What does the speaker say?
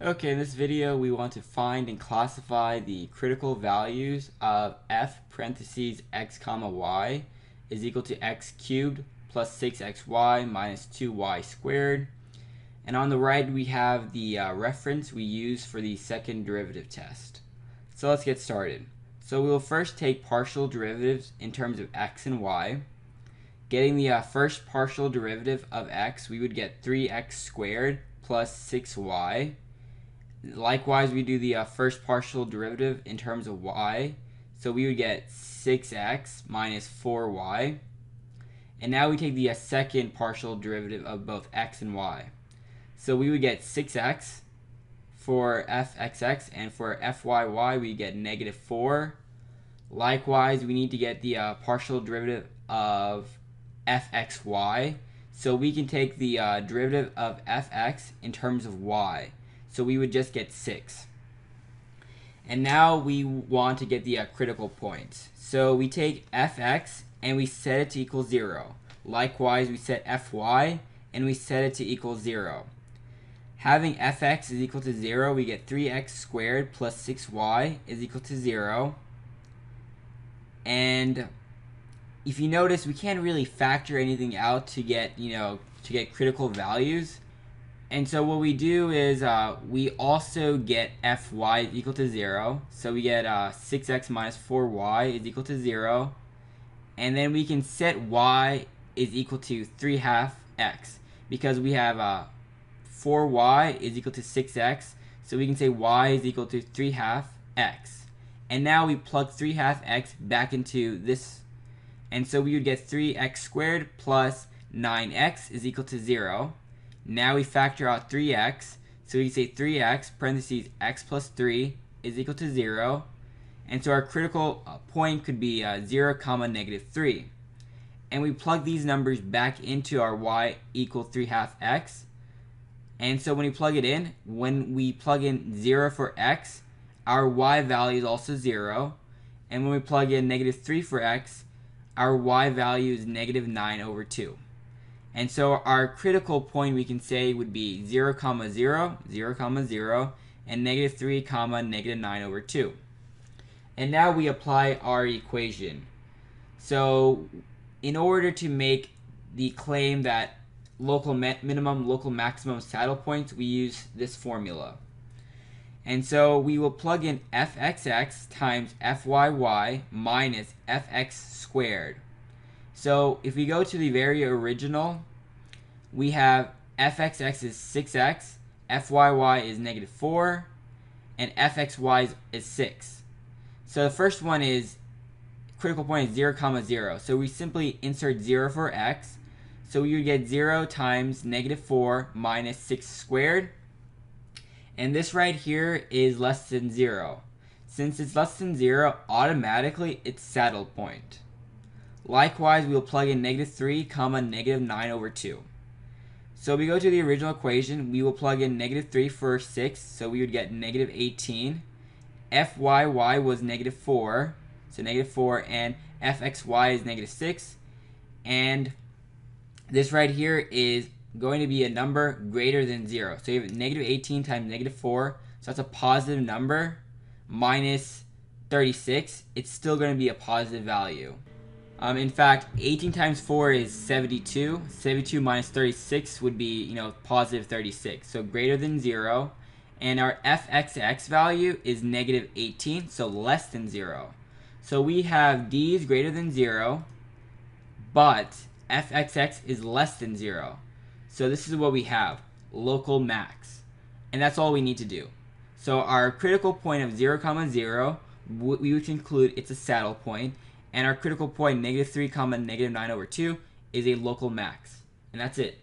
Okay, in this video we want to find and classify the critical values of f parentheses x comma y is equal to x cubed plus 6xy minus 2y squared. And on the right we have the reference we use for the second derivative test. So let's get started. So we will first take partial derivatives in terms of x and y. Getting the first partial derivative of x, we would get 3x squared plus 6y. Likewise, we do the first partial derivative in terms of y. So we would get 6x minus 4y. And now we take the second partial derivative of both x and y. So we would get 6x for fxx, and for fyy we get negative 4. Likewise, we need to get the partial derivative of fxy. So we can take the derivative of fx in terms of y. So we would just get 6. And now we want to get the critical points. So we take fx and we set it to equal 0. Likewise, we set fy and we set it to equal 0. Having fx is equal to 0, we get 3x squared plus 6y is equal to 0. And if you notice, we can't really factor anything out to get, critical values. And so what we do is we also get fy is equal to 0. So we get 6x minus 4y is equal to 0. And then we can set y is equal to 3/2 x. Because we have 4y is equal to 6x. So we can say y is equal to 3/2 x. And now we plug 3/2 x back into this. And so we would get 3x squared plus 9x is equal to 0. Now we factor out 3x, so we can say 3x parentheses x plus 3 is equal to 0. And so our critical point could be 0 comma negative 3. And we plug these numbers back into our y equal 3/2 x. And so when we plug in 0 for x, our y value is also 0. And when we plug in negative 3 for x, our y value is negative 9 over 2. And so our critical point we can say would be 0 comma 0, 0 comma 0, and negative 3 comma negative 9 over 2. And now we apply our equation. So in order to make the claim that local minimum, local maximum saddle points, we use this formula. And so we will plug in fxx times fyy minus fx squared. So if we go to the very original, we have fxx is 6x, fyy is negative 4, and fxy is 6. So the first one is critical point is 0 comma 0. So we simply insert 0 for x. So we would get 0 times negative 4 minus 6 squared. And this right here is less than 0. Since it's less than 0, automatically it's saddle point. Likewise, we will plug in negative 3 comma negative 9 over 2. So we go to the original equation, we will plug in negative 3 for 6, so we would get negative 18. fyy was negative 4, so negative 4, and fxy is negative 6. And this right here is going to be a number greater than 0. So you have negative 18 times negative 4, so that's a positive number, minus 36. It's still going to be a positive value. In fact, 18 times 4 is 72. 72 minus 36 would be, positive 36. So greater than 0. And our fxx value is negative 18, so less than 0. So we have d is greater than 0, but fxx is less than 0. So this is what we have, local max. And that's all we need to do. So our critical point of 0 comma 0, we would conclude it's a saddle point. And our critical point, negative 3 comma negative 9 over 2, is a local max. And that's it.